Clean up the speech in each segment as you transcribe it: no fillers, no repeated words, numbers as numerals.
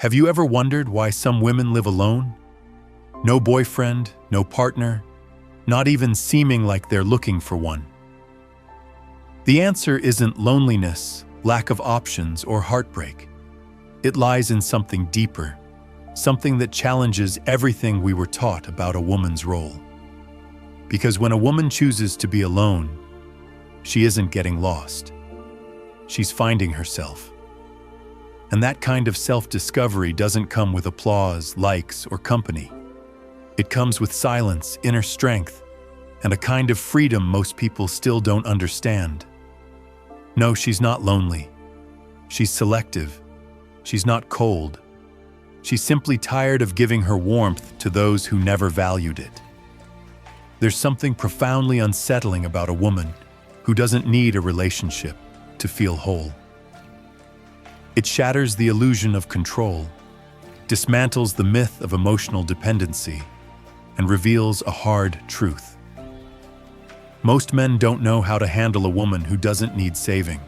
Have you ever wondered why some women live alone? No boyfriend, no partner, not even seeming like they're looking for one. The answer isn't loneliness, lack of options, or heartbreak. It lies in something deeper, something that challenges everything we were taught about a woman's role. Because when a woman chooses to be alone, she isn't getting lost. She's finding herself. And that kind of self-discovery doesn't come with applause, likes, or company. It comes with silence, inner strength, and a kind of freedom most people still don't understand. No, she's not lonely. She's selective. She's not cold. She's simply tired of giving her warmth to those who never valued it. There's something profoundly unsettling about a woman who doesn't need a relationship to feel whole. It shatters the illusion of control, dismantles the myth of emotional dependency, and reveals a hard truth. Most men don't know how to handle a woman who doesn't need saving.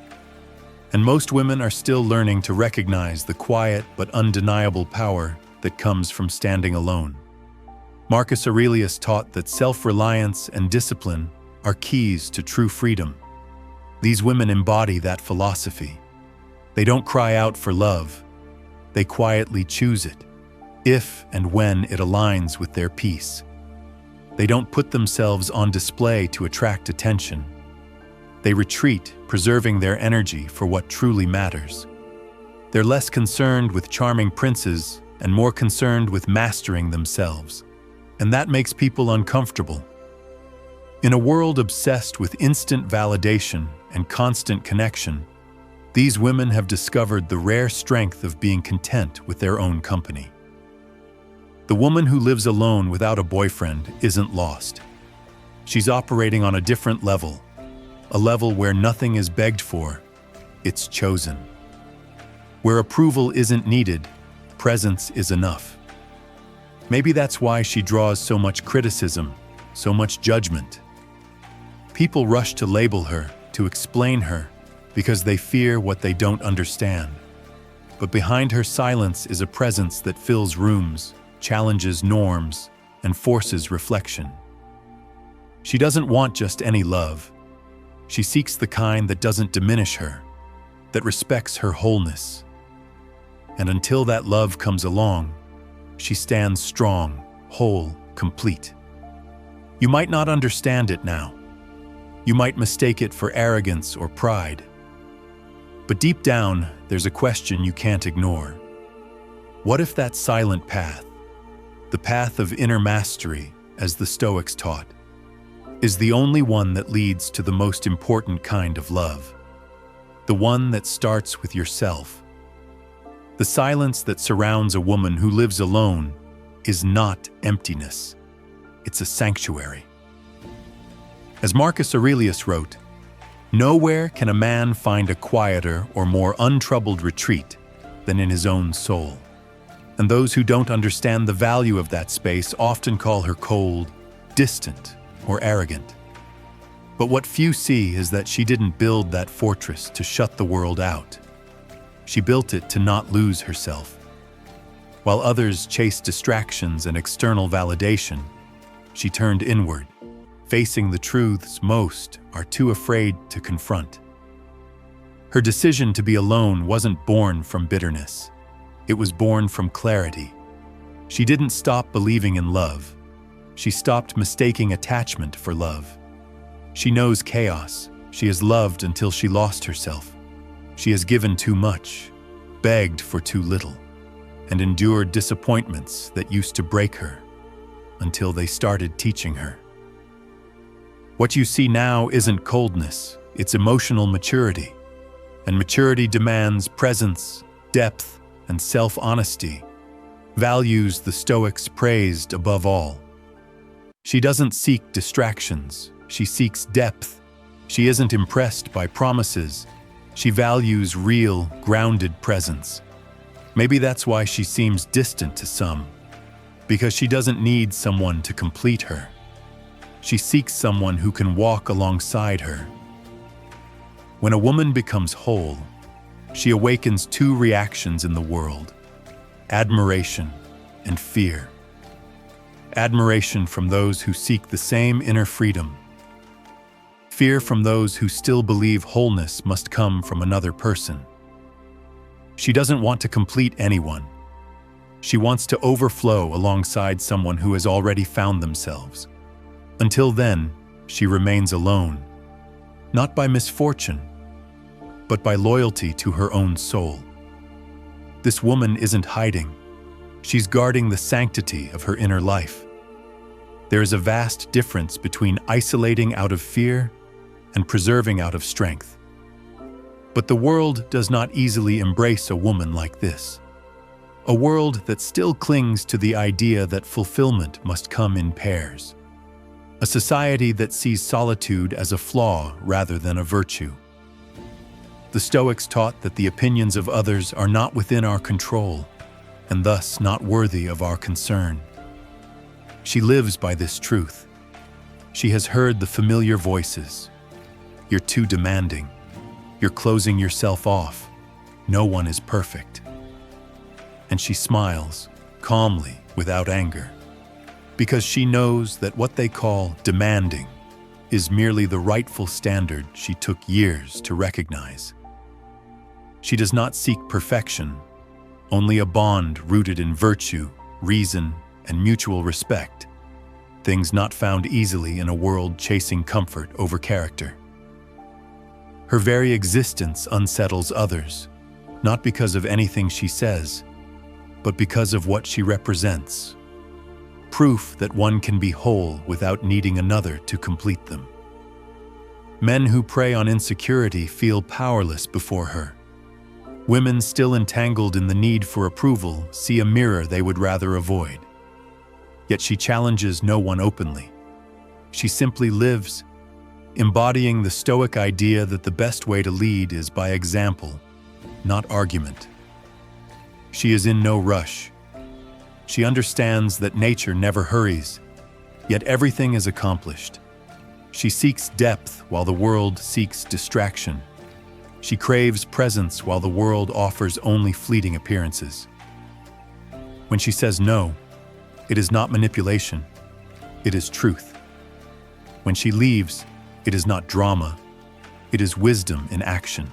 And most women are still learning to recognize the quiet but undeniable power that comes from standing alone. Marcus Aurelius taught that self-reliance and discipline are keys to true freedom. These women embody that philosophy. They don't cry out for love. They quietly choose it, if and when it aligns with their peace. They don't put themselves on display to attract attention. They retreat, preserving their energy for what truly matters. They're less concerned with charming princes and more concerned with mastering themselves. And that makes people uncomfortable. In a world obsessed with instant validation and constant connection, these women have discovered the rare strength of being content with their own company. The woman who lives alone without a boyfriend isn't lost. She's operating on a different level, a level where nothing is begged for, it's chosen. Where approval isn't needed, presence is enough. Maybe that's why she draws so much criticism, so much judgment. People rush to label her, to explain her, because they fear what they don't understand. But behind her silence is a presence that fills rooms, challenges norms, and forces reflection. She doesn't want just any love. She seeks the kind that doesn't diminish her, that respects her wholeness. And until that love comes along, she stands strong, whole, complete. You might not understand it now. You might mistake it for arrogance or pride. But deep down, there's a question you can't ignore. What if that silent path, the path of inner mastery, as the Stoics taught, is the only one that leads to the most important kind of love? The one that starts with yourself. The silence that surrounds a woman who lives alone is not emptiness. It's a sanctuary. As Marcus Aurelius wrote, "Nowhere can a man find a quieter or more untroubled retreat than in his own soul." And those who don't understand the value of that space often call her cold, distant, or arrogant. But what few see is that she didn't build that fortress to shut the world out. She built it to not lose herself. While others chase distractions and external validation, she turned inward, facing the truths most are too afraid to confront. Her decision to be alone wasn't born from bitterness. It was born from clarity. She didn't stop believing in love. She stopped mistaking attachment for love. She knows chaos. She has loved until she lost herself. She has given too much, begged for too little, and endured disappointments that used to break her until they started teaching her. What you see now isn't coldness, it's emotional maturity. And maturity demands presence, depth, and self-honesty, values the Stoics praised above all. She doesn't seek distractions, she seeks depth. She isn't impressed by promises. She values real, grounded presence. Maybe that's why she seems distant to some, because she doesn't need someone to complete her. She seeks someone who can walk alongside her. When a woman becomes whole, she awakens two reactions in the world: admiration, and fear. Admiration from those who seek the same inner freedom. Fear from those who still believe wholeness must come from another person. She doesn't want to complete anyone. She wants to overflow alongside someone who has already found themselves. Until then, she remains alone, not by misfortune, but by loyalty to her own soul. This woman isn't hiding. She's guarding the sanctity of her inner life. There is a vast difference between isolating out of fear and preserving out of strength. But the world does not easily embrace a woman like this. A world that still clings to the idea that fulfillment must come in pairs. A society that sees solitude as a flaw rather than a virtue. The Stoics taught that the opinions of others are not within our control, and thus not worthy of our concern. She lives by this truth. She has heard the familiar voices. You're too demanding. You're closing yourself off. No one is perfect. And she smiles, calmly, without anger, because she knows that what they call demanding is merely the rightful standard she took years to recognize. She does not seek perfection, only a bond rooted in virtue, reason, and mutual respect, things not found easily in a world chasing comfort over character. Her very existence unsettles others, not because of anything she says, but because of what she represents. Proof that one can be whole without needing another to complete them. Men who prey on insecurity feel powerless before her. Women still entangled in the need for approval see a mirror they would rather avoid. Yet she challenges no one openly. She simply lives, embodying the Stoic idea that the best way to lead is by example, not argument. She is in no rush. She understands that nature never hurries, yet everything is accomplished. She seeks depth while the world seeks distraction. She craves presence while the world offers only fleeting appearances. When she says no, it is not manipulation, it is truth. When she leaves, it is not drama, it is wisdom in action.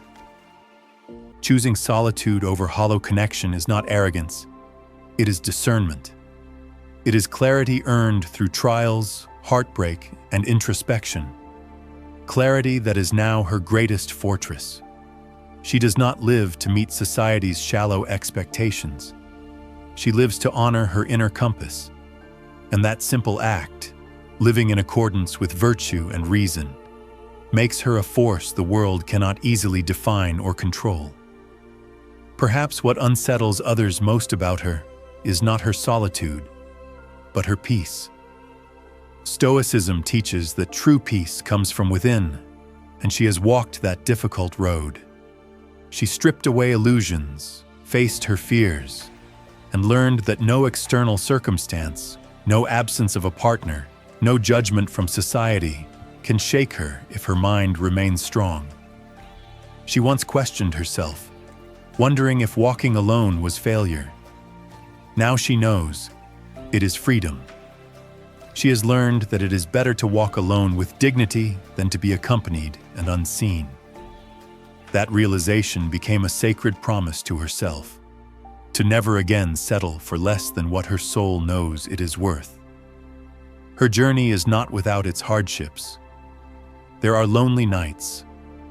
Choosing solitude over hollow connection is not arrogance, it is discernment. It is clarity earned through trials, heartbreak, and introspection. Clarity that is now her greatest fortress. She does not live to meet society's shallow expectations. She lives to honor her inner compass. And that simple act, living in accordance with virtue and reason, makes her a force the world cannot easily define or control. Perhaps what unsettles others most about her is not her solitude, but her peace. Stoicism teaches that true peace comes from within, and she has walked that difficult road. She stripped away illusions, faced her fears, and learned that no external circumstance, no absence of a partner, no judgment from society can shake her if her mind remains strong. She once questioned herself, wondering if walking alone was failure. Now she knows it is freedom. She has learned that it is better to walk alone with dignity than to be accompanied and unseen. That realization became a sacred promise to herself, to never again settle for less than what her soul knows it is worth. Her journey is not without its hardships. There are lonely nights,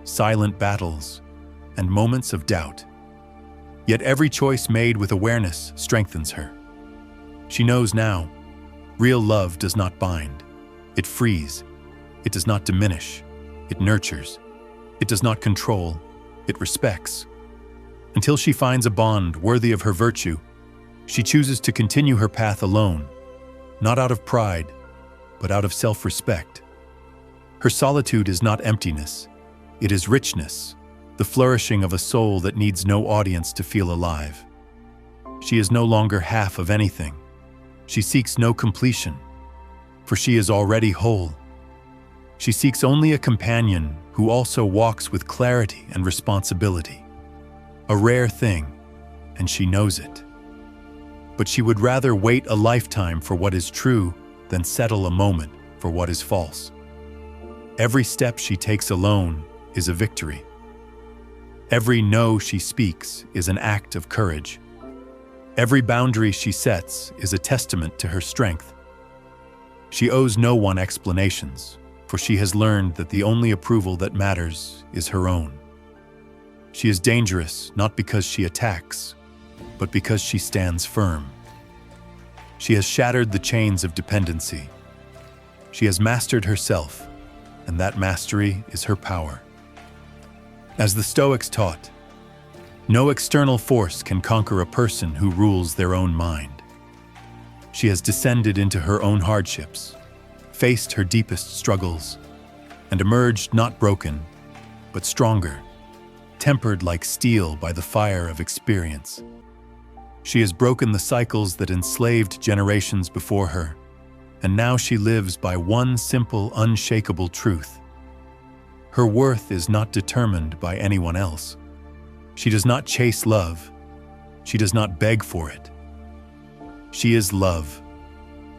silent battles, and moments of doubt. Yet every choice made with awareness strengthens her. She knows now, real love does not bind. It frees. It does not diminish. It nurtures. It does not control. It respects. Until she finds a bond worthy of her virtue, she chooses to continue her path alone, not out of pride, but out of self-respect. Her solitude is not emptiness. It is richness, the flourishing of a soul that needs no audience to feel alive. She is no longer half of anything. She seeks no completion, for she is already whole. She seeks only a companion who also walks with clarity and responsibility. A rare thing, and she knows it. but she would rather wait a lifetime for what is true than settle a moment for what is false. Every step she takes alone is a victory. Every no she speaks is an act of courage. Every boundary she sets is a testament to her strength. She owes no one explanations, for she has learned that the only approval that matters is her own. She is dangerous not because she attacks, but because she stands firm. She has shattered the chains of dependency. She has mastered herself, and that mastery is her power. As the Stoics taught, no external force can conquer a person who rules their own mind. She has descended into her own hardships, faced her deepest struggles, and emerged not broken, but stronger, tempered like steel by the fire of experience. She has broken the cycles that enslaved generations before her, and now she lives by one simple, unshakable truth. Her worth is not determined by anyone else. She does not chase love. She does not beg for it. She is love,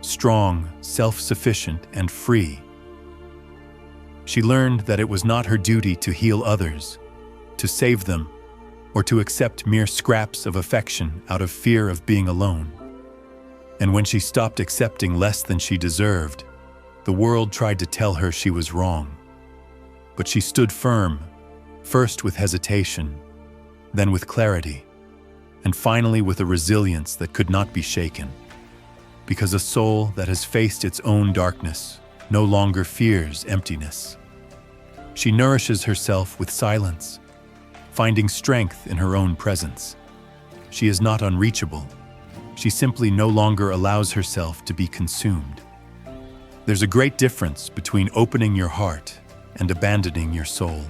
strong, self-sufficient, and free. She learned that it was not her duty to heal others, to save them, or to accept mere scraps of affection out of fear of being alone. And when she stopped accepting less than she deserved, the world tried to tell her she was wrong. But she stood firm, first with hesitation, then with clarity, and finally with a resilience that could not be shaken. Because a soul that has faced its own darkness no longer fears emptiness. She nourishes herself with silence, finding strength in her own presence. She is not unreachable. She simply no longer allows herself to be consumed. There's a great difference between opening your heart and abandoning your soul.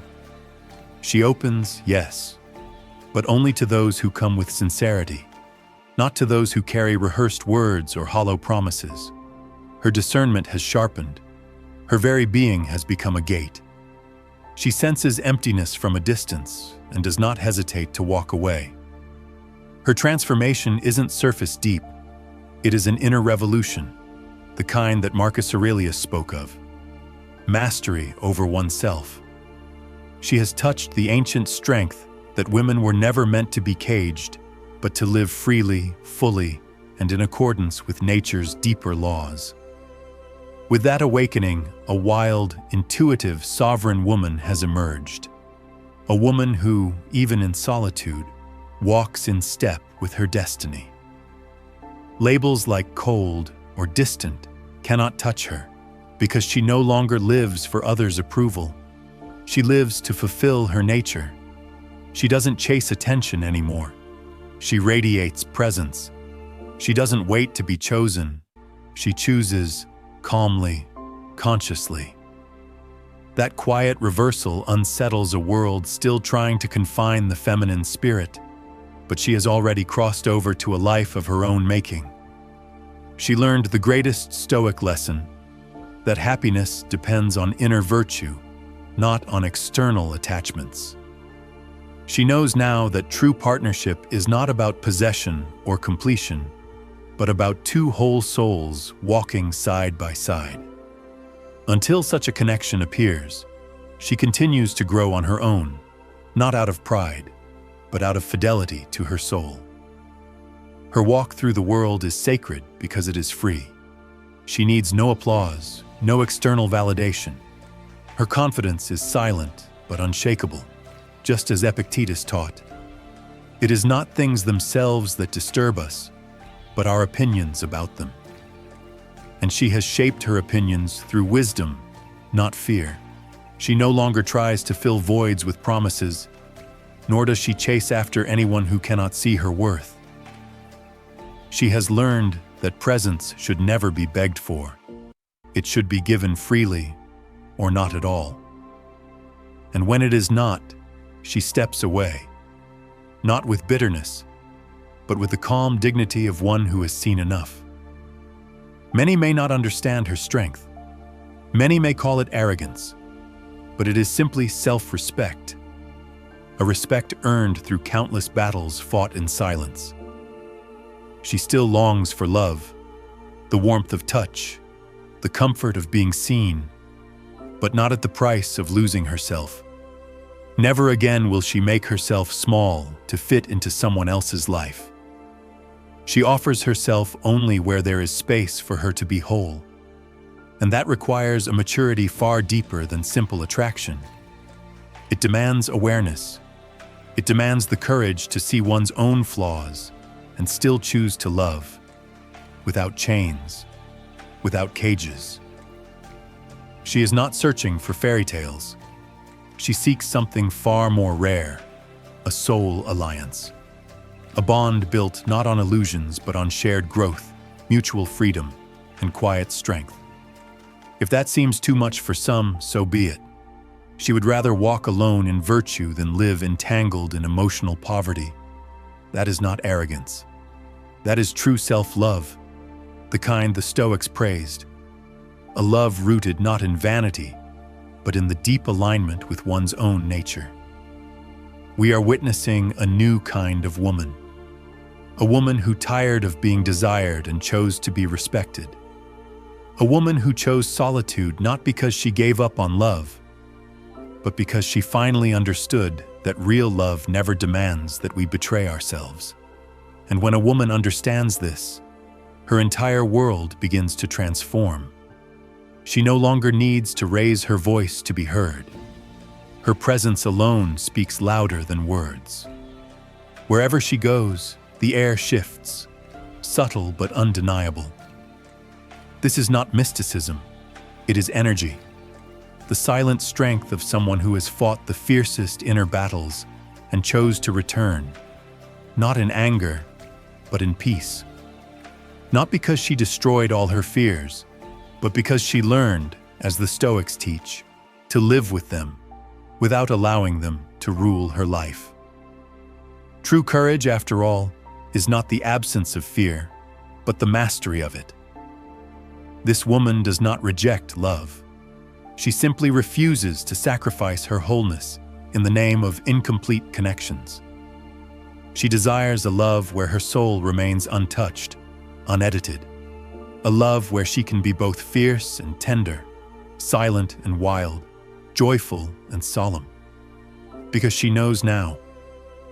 She opens, yes, but only to those who come with sincerity, not to those who carry rehearsed words or hollow promises. Her discernment has sharpened. Her very being has become a gate. She senses emptiness from a distance and does not hesitate to walk away. Her transformation isn't surface deep. It is an inner revolution, the kind that Marcus Aurelius spoke of. Mastery over oneself. She has touched the ancient strength that women were never meant to be caged, but to live freely, fully, and in accordance with nature's deeper laws. With that awakening, a wild, intuitive, sovereign woman has emerged. A woman who, even in solitude, walks in step with her destiny. Labels like cold or distant cannot touch her, because she no longer lives for others' approval. She lives to fulfill her nature. She doesn't chase attention anymore. She radiates presence. She doesn't wait to be chosen. She chooses calmly, consciously. That quiet reversal unsettles a world still trying to confine the feminine spirit, but she has already crossed over to a life of her own making. She learned the greatest Stoic lesson, that happiness depends on inner virtue, not on external attachments. She knows now that true partnership is not about possession or completion, but about two whole souls walking side by side. Until such a connection appears, she continues to grow on her own, not out of pride, but out of fidelity to her soul. Her walk through the world is sacred because it is free. She needs no applause, no external validation. Her confidence is silent but unshakable, just as Epictetus taught. It is not things themselves that disturb us, but our opinions about them. And she has shaped her opinions through wisdom, not fear. She no longer tries to fill voids with promises, nor does she chase after anyone who cannot see her worth. She has learned that presence should never be begged for. It should be given freely, or not at all. And when it is not, she steps away, not with bitterness, but with the calm dignity of one who has seen enough. Many may not understand her strength. Many may call it arrogance, but it is simply self-respect, a respect earned through countless battles fought in silence. She still longs for love, the warmth of touch, the comfort of being seen, but not at the price of losing herself. Never again will she make herself small to fit into someone else's life. She offers herself only where there is space for her to be whole, and that requires a maturity far deeper than simple attraction. It demands awareness. It demands the courage to see one's own flaws and still choose to love, without chains, without cages. She is not searching for fairy tales. She seeks something far more rare, a soul alliance. A bond built not on illusions but on shared growth, mutual freedom, and quiet strength. If that seems too much for some, so be it. She would rather walk alone in virtue than live entangled in emotional poverty. That is not arrogance. That is true self-love, the kind the Stoics praised. A love rooted not in vanity, but in the deep alignment with one's own nature. We are witnessing a new kind of woman. A woman who tired of being desired and chose to be respected. A woman who chose solitude not because she gave up on love, but because she finally understood that real love never demands that we betray ourselves. And when a woman understands this, her entire world begins to transform. She no longer needs to raise her voice to be heard. Her presence alone speaks louder than words. Wherever she goes, the air shifts, subtle but undeniable. This is not mysticism, it is energy. The silent strength of someone who has fought the fiercest inner battles and chose to return, not in anger, but in peace. Not because she destroyed all her fears, but because she learned, as the Stoics teach, to live with them, without allowing them to rule her life. True courage, after all, is not the absence of fear, but the mastery of it. This woman does not reject love. She simply refuses to sacrifice her wholeness in the name of incomplete connections. She desires a love where her soul remains untouched, unedited. A love where she can be both fierce and tender, silent and wild, joyful and solemn. Because she knows now,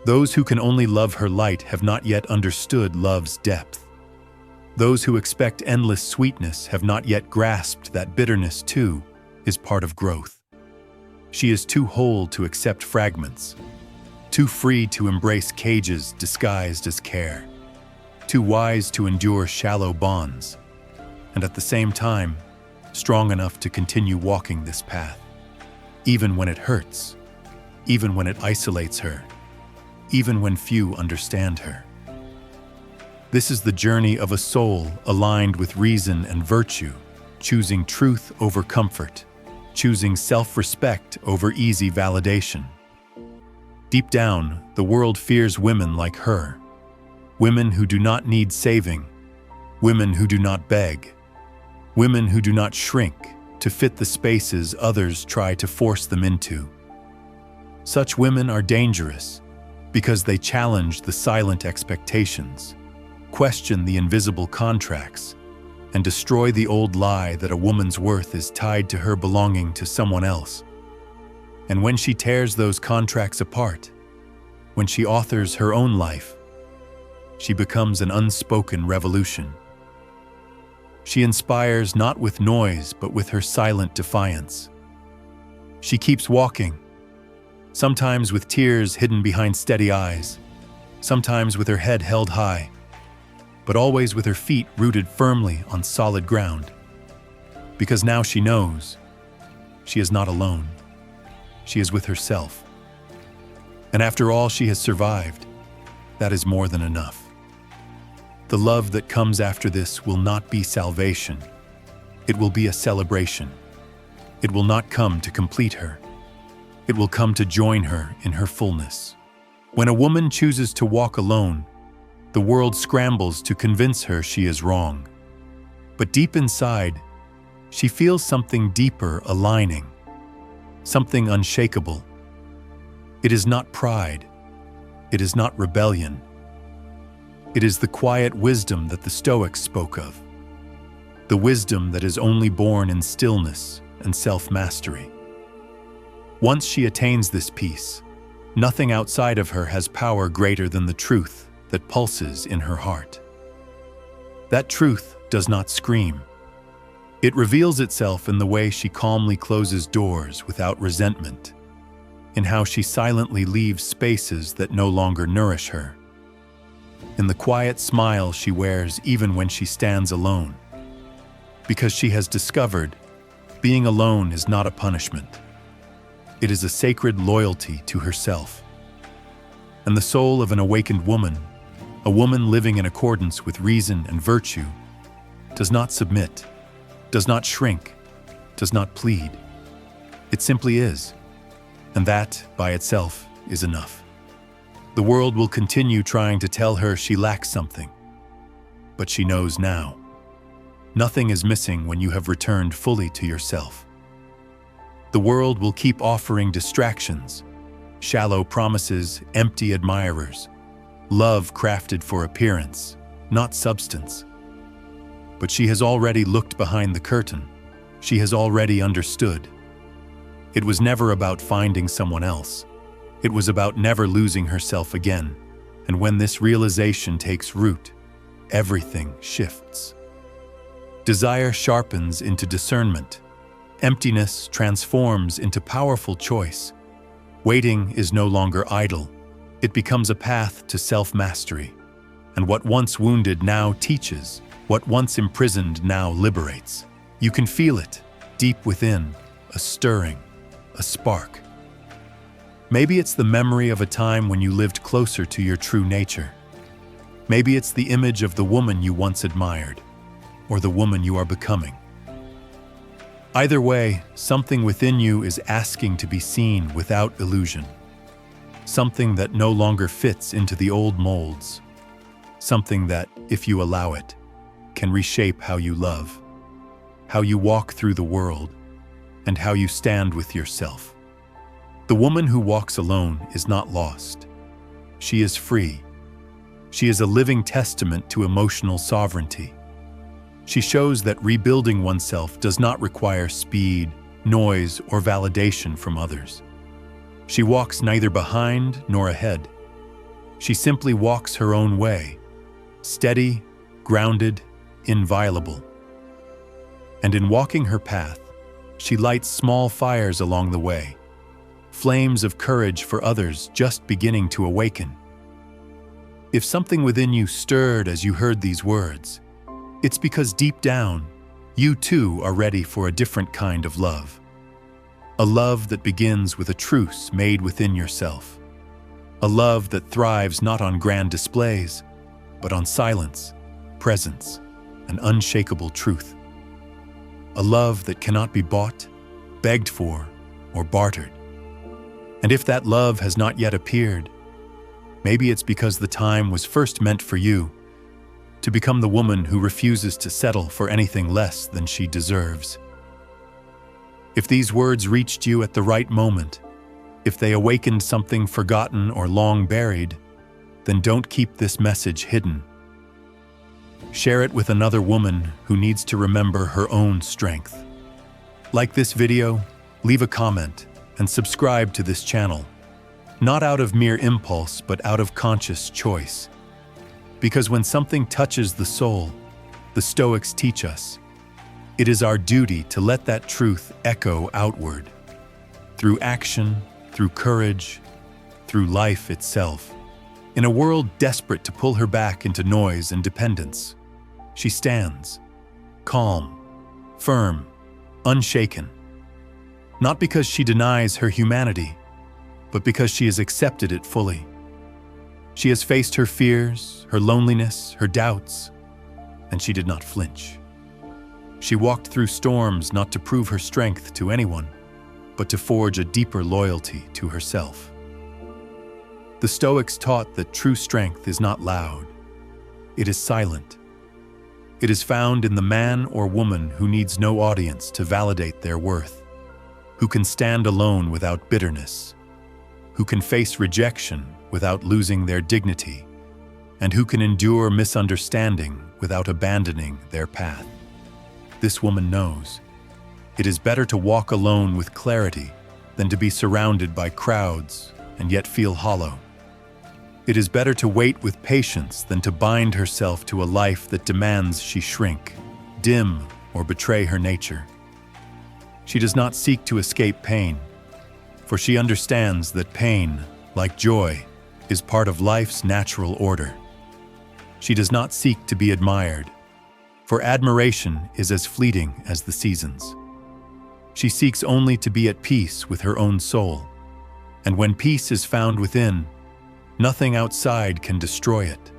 those who can only love her light have not yet understood love's depth. Those who expect endless sweetness have not yet grasped that bitterness too is part of growth. She is too whole to accept fragments, too free to embrace cages disguised as care, too wise to endure shallow bonds, and at the same time, strong enough to continue walking this path, even when it hurts, even when it isolates her, even when few understand her. This is the journey of a soul aligned with reason and virtue, choosing truth over comfort, choosing self-respect over easy validation. Deep down, the world fears women like her, women who do not need saving, women who do not beg, women who do not shrink to fit the spaces others try to force them into. Such women are dangerous because they challenge the silent expectations, question the invisible contracts, and destroy the old lie that a woman's worth is tied to her belonging to someone else. And when she tears those contracts apart, when she authors her own life, she becomes an unspoken revolution. She inspires not with noise, but with her silent defiance. She keeps walking, sometimes with tears hidden behind steady eyes, sometimes with her head held high, but always with her feet rooted firmly on solid ground. Because now she knows she is not alone. She is with herself. And after all she has survived, that is more than enough. The love that comes after this will not be salvation. It will be a celebration. It will not come to complete her. It will come to join her in her fullness. When a woman chooses to walk alone, the world scrambles to convince her she is wrong. But deep inside, she feels something deeper aligning, something unshakable. It is not pride. It is not rebellion. It is the quiet wisdom that the Stoics spoke of, the wisdom that is only born in stillness and self-mastery. Once she attains this peace, nothing outside of her has power greater than the truth that pulses in her heart. That truth does not scream. It reveals itself in the way she calmly closes doors without resentment, in how she silently leaves spaces that no longer nourish her, in the quiet smile she wears even when she stands alone, because she has discovered being alone is not a punishment. It is a sacred loyalty to herself. And the soul of an awakened woman, a woman living in accordance with reason and virtue, does not submit, does not shrink, does not plead. It simply is, and that, by itself, is enough. The world will continue trying to tell her she lacks something, but she knows now. Nothing is missing when you have returned fully to yourself. The world will keep offering distractions, shallow promises, empty admirers, love crafted for appearance, not substance. But she has already looked behind the curtain. She has already understood. It was never about finding someone else. It was about never losing herself again. And when this realization takes root, everything shifts. Desire sharpens into discernment. Emptiness transforms into powerful choice. Waiting is no longer idle. It becomes a path to self-mastery. And what once wounded now teaches. What once imprisoned now liberates. You can feel it, deep within, a stirring, a spark. Maybe it's the memory of a time when you lived closer to your true nature. Maybe it's the image of the woman you once admired, or the woman you are becoming. Either way, something within you is asking to be seen without illusion. Something that no longer fits into the old molds. Something that, if you allow it, can reshape how you love, how you walk through the world, and how you stand with yourself. The woman who walks alone is not lost. She is free. She is a living testament to emotional sovereignty. She shows that rebuilding oneself does not require speed, noise, or validation from others. She walks neither behind nor ahead. She simply walks her own way, steady, grounded, inviolable. And in walking her path, she lights small fires along the way, flames of courage for others just beginning to awaken. If something within you stirred as you heard these words, it's because deep down, you too are ready for a different kind of love. A love that begins with a truce made within yourself. A love that thrives not on grand displays, but on silence, presence, and unshakable truth. A love that cannot be bought, begged for, or bartered. And if that love has not yet appeared, maybe it's because the time was first meant for you to become the woman who refuses to settle for anything less than she deserves. If these words reached you at the right moment, if they awakened something forgotten or long buried, then don't keep this message hidden. Share it with another woman who needs to remember her own strength. Like this video, leave a comment, and subscribe to this channel, not out of mere impulse, but out of conscious choice. Because when something touches the soul, the Stoics teach us, it is our duty to let that truth echo outward, through action, through courage, through life itself. In a world desperate to pull her back into noise and dependence, she stands, calm, firm, unshaken. Not because she denies her humanity, but because she has accepted it fully. She has faced her fears, her loneliness, her doubts, and she did not flinch. She walked through storms not to prove her strength to anyone, but to forge a deeper loyalty to herself. The Stoics taught that true strength is not loud. It is silent. It is found in the man or woman who needs no audience to validate their worth, who can stand alone without bitterness, who can face rejection without losing their dignity, and who can endure misunderstanding without abandoning their path. This woman knows it is better to walk alone with clarity than to be surrounded by crowds and yet feel hollow. It is better to wait with patience than to bind herself to a life that demands she shrink, dim, or betray her nature. She does not seek to escape pain, for she understands that pain, like joy, is part of life's natural order. She does not seek to be admired, for admiration is as fleeting as the seasons. She seeks only to be at peace with her own soul, and when peace is found within, nothing outside can destroy it.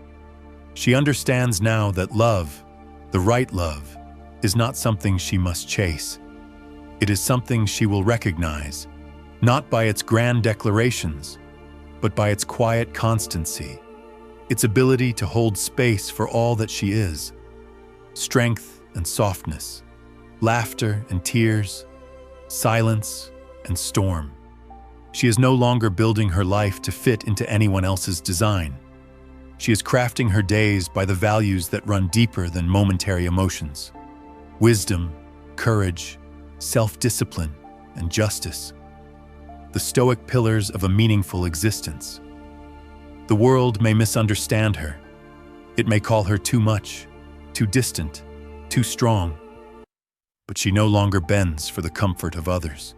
She understands now that love, the right love, is not something she must chase. It is something she will recognize, not by its grand declarations, but by its quiet constancy, its ability to hold space for all that she is, strength and softness, laughter and tears, silence and storm. She is no longer building her life to fit into anyone else's design. She is crafting her days by the values that run deeper than momentary emotions: wisdom, courage, self-discipline, and justice. The Stoic pillars of a meaningful existence. The world may misunderstand her. It may call her too much, too distant, too strong. But she no longer bends for the comfort of others.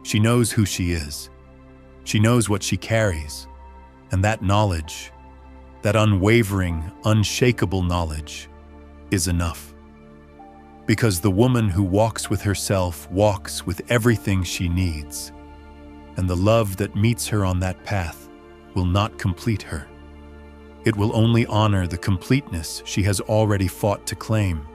She knows who she is. She knows what she carries. And that knowledge, that unwavering, unshakable knowledge, is enough. Because the woman who walks with herself walks with everything she needs. And the love that meets her on that path will not complete her. It will only honor the completeness she has already fought to claim.